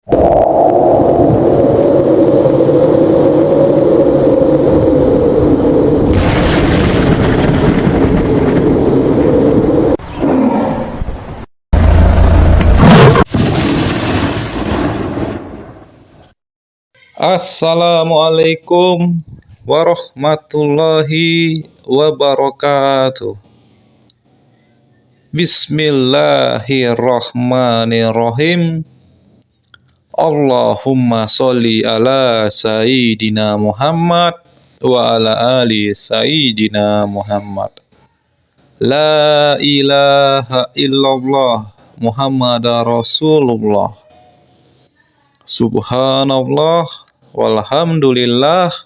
Assalamualaikum warahmatullahi wabarakatuh. Bismillahirrahmanirrahim. Allahumma sholli ala Sayyidina Muhammad wa ala ali Sayyidina Muhammad. La ilaha illallah Muhammadar Rasulullah. Subhanallah walhamdulillah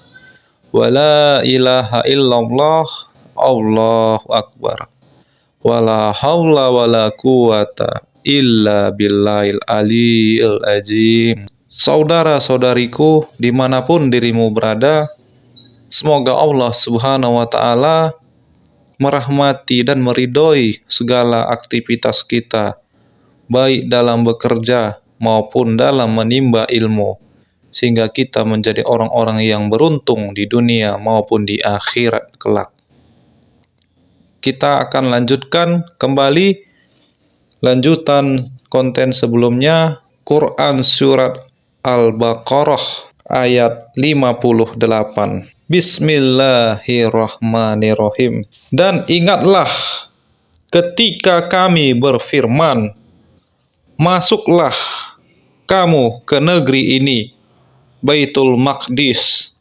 wala ilaha illallah Allahu akbar wala haula wala quwata illa billahil aliyil azim. Saudara-saudariku dimanapun dirimu berada, semoga Allah subhanahu wa ta'ala merahmati dan meridhoi segala aktivitas kita, baik dalam bekerja maupun dalam menimba ilmu, sehingga kita menjadi orang-orang yang beruntung di dunia maupun di akhirat kelak. Kita akan lanjutkan kembali lanjutan konten sebelumnya, Quran Surat Al-Baqarah ayat 58. Bismillahirrahmanirrahim. Dan ingatlah ketika kami berfirman, masuklah kamu ke negeri ini, Baitul Maqdis,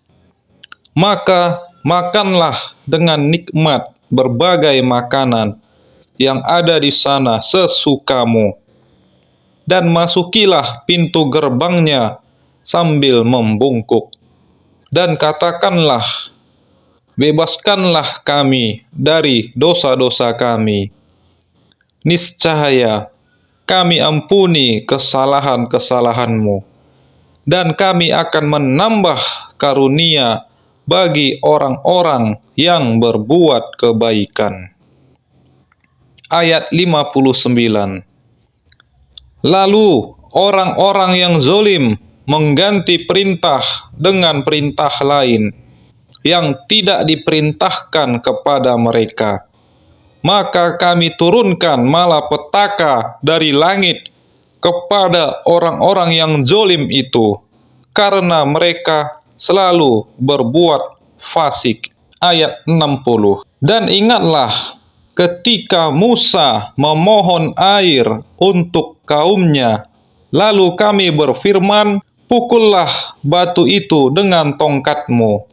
maka makanlah dengan nikmat berbagai makanan yang ada di sana sesukamu, dan masukilah pintu gerbangnya sambil membungkuk, dan katakanlah, bebaskanlah kami dari dosa-dosa kami. Niscaya kami ampuni kesalahan-kesalahanmu, dan kami akan menambah karunia bagi orang-orang yang berbuat kebaikan. Ayat 59. Lalu orang-orang yang zalim mengganti perintah dengan perintah lain yang tidak diperintahkan kepada mereka. Maka kami turunkan malapetaka dari langit kepada orang-orang yang zalim itu, karena mereka selalu berbuat fasik. Ayat 60. Dan ingatlah ketika Musa memohon air untuk kaumnya, lalu kami berfirman, pukullah batu itu dengan tongkatmu.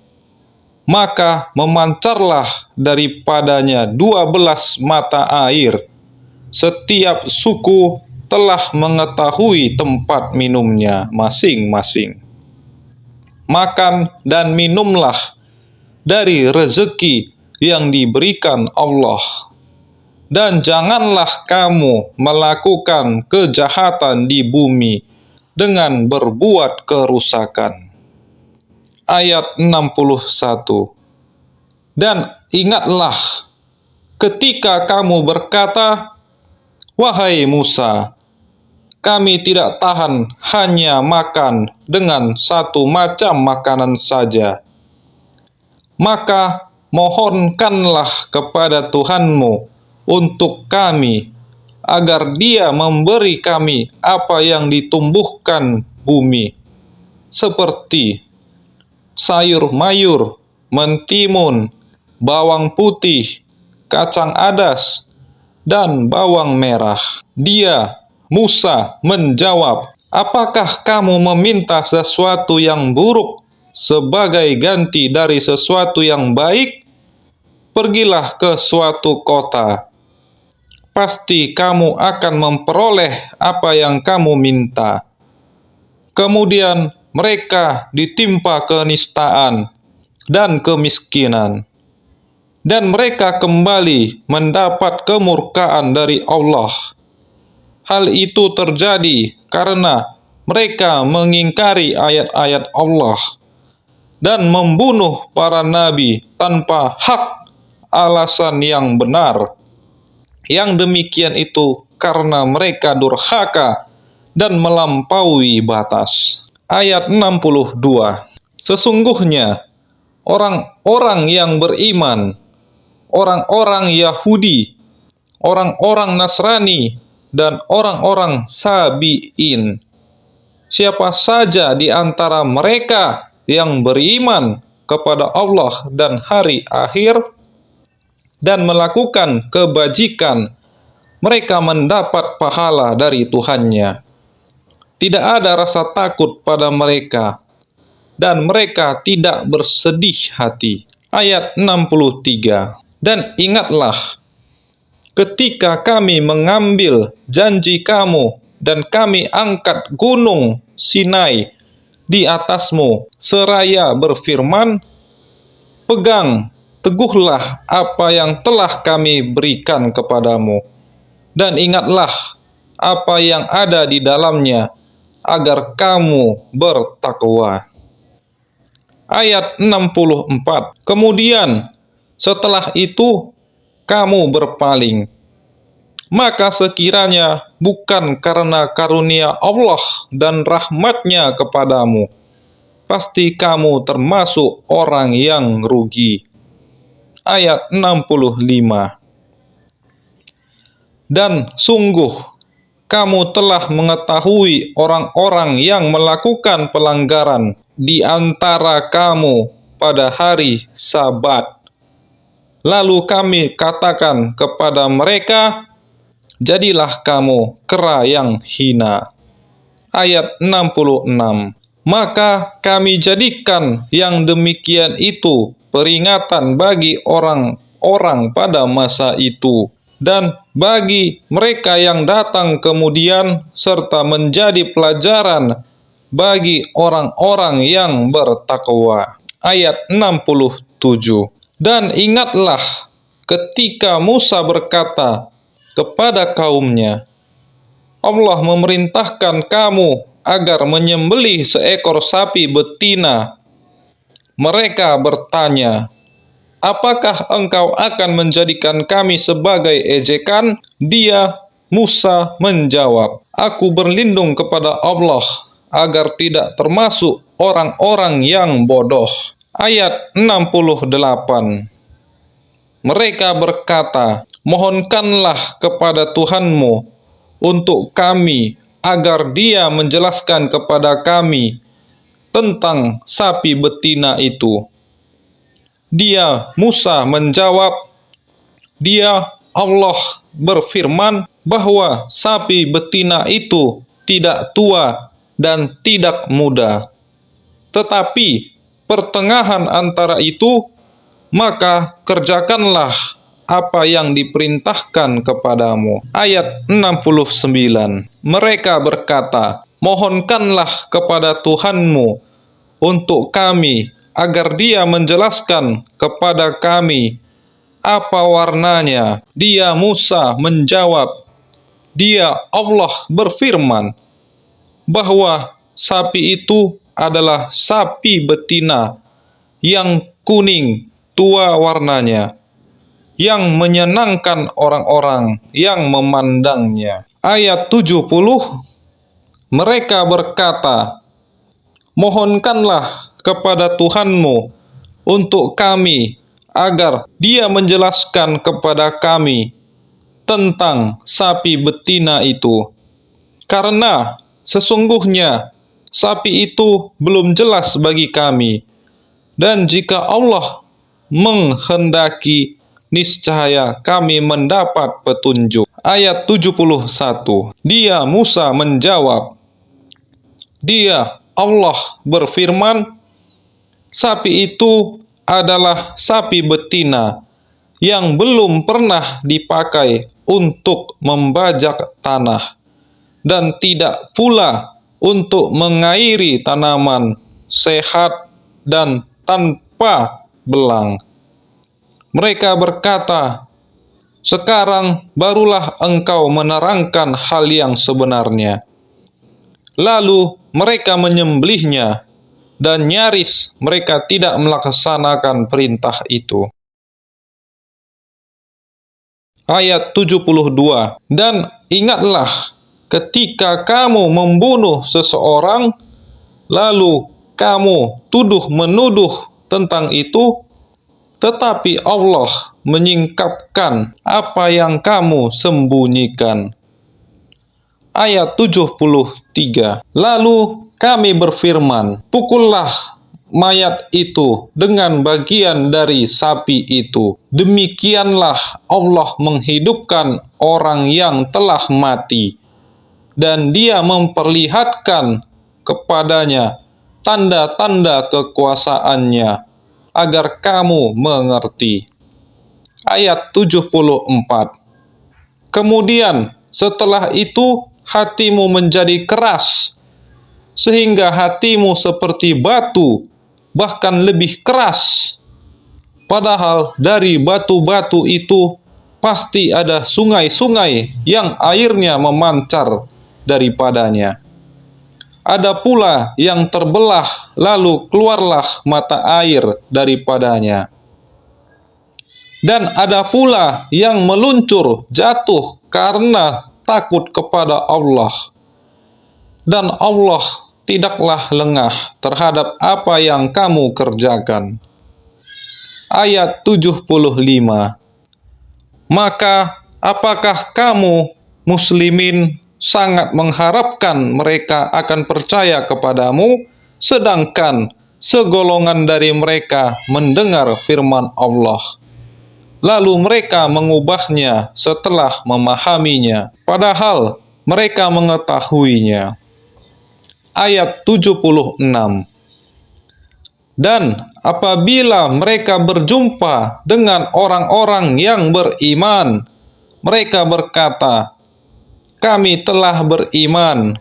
Maka memancarlah daripadanya 12 mata air. Setiap suku telah mengetahui tempat minumnya masing-masing. Makan dan minumlah dari rezeki yang diberikan Allah, dan janganlah kamu melakukan kejahatan di bumi dengan berbuat kerusakan. Ayat 61. Dan ingatlah ketika kamu berkata, wahai Musa, kami tidak tahan hanya makan dengan satu macam makanan saja. Maka mohonkanlah kepada Tuhanmu untuk kami, agar Dia memberi kami apa yang ditumbuhkan bumi, seperti sayur mayur, mentimun, bawang putih, kacang adas, dan bawang merah. Dia, Musa, menjawab, apakah kamu meminta sesuatu yang buruk sebagai ganti dari sesuatu yang baik? Pergilah ke suatu kota, pasti kamu akan memperoleh apa yang kamu minta. Kemudian mereka ditimpa kenistaan dan kemiskinan, dan mereka kembali mendapat kemurkaan dari Allah. Hal itu terjadi karena mereka mengingkari ayat-ayat Allah dan membunuh para nabi tanpa hak alasan yang benar. Yang demikian itu karena mereka durhaka dan melampaui batas. Ayat 62. Sesungguhnya orang-orang yang beriman, orang-orang Yahudi, orang-orang Nasrani, dan orang-orang Sabi'in, siapa saja di antara mereka yang beriman kepada Allah dan hari akhir dan melakukan kebajikan, mereka mendapat pahala dari Tuhannya. Tidak ada rasa takut pada mereka, dan mereka tidak bersedih hati. Ayat 63. Dan ingatlah, ketika kami mengambil janji kamu dan kami angkat gunung Sinai di atasmu, seraya berfirman, pegang teguhlah apa yang telah kami berikan kepadamu, dan ingatlah apa yang ada di dalamnya, agar kamu bertakwa. Ayat 64. Kemudian setelah itu kamu berpaling, maka sekiranya bukan karena karunia Allah dan rahmat-Nya kepadamu, pasti kamu termasuk orang yang rugi. Ayat 65. Dan sungguh kamu telah mengetahui orang-orang yang melakukan pelanggaran di antara kamu pada hari Sabat. Lalu kami katakan kepada mereka, jadilah kamu kera yang hina. Ayat 66. Maka kami jadikan yang demikian itu peringatan bagi orang-orang pada masa itu, dan bagi mereka yang datang kemudian, serta menjadi pelajaran bagi orang-orang yang bertakwa. Ayat 67. Dan ingatlah ketika Musa berkata kepada kaumnya, Allah memerintahkan kamu agar menyembelih seekor sapi betina. Mereka bertanya, apakah engkau akan menjadikan kami sebagai ejekan? Dia, Musa, menjawab, aku berlindung kepada Allah agar tidak termasuk orang-orang yang bodoh. Ayat 68. Mereka berkata, mohonkanlah kepada Tuhanmu untuk kami agar Dia menjelaskan kepada kami tentang sapi betina itu. Dia, Musa, menjawab, Dia, Allah, berfirman bahwa sapi betina itu tidak tua dan tidak muda, tetapi pertengahan antara itu, maka kerjakanlah apa yang diperintahkan kepadamu. Ayat 69. Mereka berkata, mohonkanlah kepada Tuhanmu untuk kami agar Dia menjelaskan kepada kami apa warnanya. Dia, Musa, menjawab, Dia, Allah, berfirman bahwa sapi itu adalah sapi betina yang kuning tua warnanya, yang menyenangkan orang-orang yang memandangnya. Ayat 70. Mereka berkata, mohonkanlah kepada Tuhanmu untuk kami agar Dia menjelaskan kepada kami tentang sapi betina itu, karena sesungguhnya sapi itu belum jelas bagi kami, dan jika Allah menghendaki, niscaya kami mendapat petunjuk. Ayat 71. Dia, Musa, menjawab, Dia, Allah, berfirman, sapi itu adalah sapi betina yang belum pernah dipakai untuk membajak tanah, dan tidak pula untuk mengairi tanaman, sehat dan tanpa belang. Mereka berkata, sekarang barulah engkau menerangkan hal yang sebenarnya. Lalu mereka menyembelihnya, dan nyaris mereka tidak melaksanakan perintah itu. Ayat 72. Dan ingatlah ketika kamu membunuh seseorang, lalu kamu tuduh-menuduh tentang itu, tetapi Allah menyingkapkan apa yang kamu sembunyikan. Ayat 73. Lalu kami berfirman, pukullah mayat itu dengan bagian dari sapi itu. Demikianlah Allah menghidupkan orang yang telah mati, dan Dia memperlihatkan kepadanya tanda-tanda kekuasaannya, agar kamu mengerti. Ayat 74. Kemudian setelah itu hatimu menjadi keras, sehingga hatimu seperti batu, bahkan lebih keras. Padahal dari batu-batu itu pasti ada sungai-sungai yang airnya memancar daripadanya. Ada pula yang terbelah, lalu keluarlah mata air daripadanya. Dan ada pula yang meluncur jatuh karena takut kepada Allah. Dan Allah tidaklah lengah terhadap apa yang kamu kerjakan. Ayat 75. Maka apakah kamu muslimin sangat mengharapkan mereka akan percaya kepadamu, sedangkan segolongan dari mereka mendengar firman Allah, lalu mereka mengubahnya setelah memahaminya, padahal mereka mengetahuinya. Ayat 76. Dan apabila mereka berjumpa dengan orang-orang yang beriman, mereka berkata, kami telah beriman.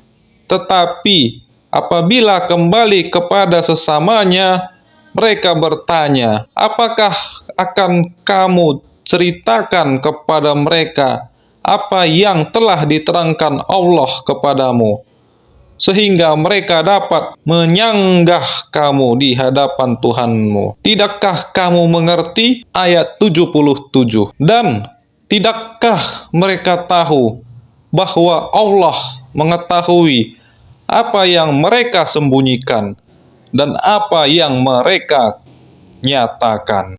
Tetapi apabila kembali kepada sesamanya, mereka bertanya, apakah akan kamu ceritakan kepada mereka apa yang telah diterangkan Allah kepadamu, sehingga mereka dapat menyanggah kamu di hadapan Tuhanmu? Tidakkah kamu mengerti? Ayat 77. Dan tidakkah mereka tahu bahwa Allah mengetahui apa yang mereka sembunyikan dan apa yang mereka nyatakan?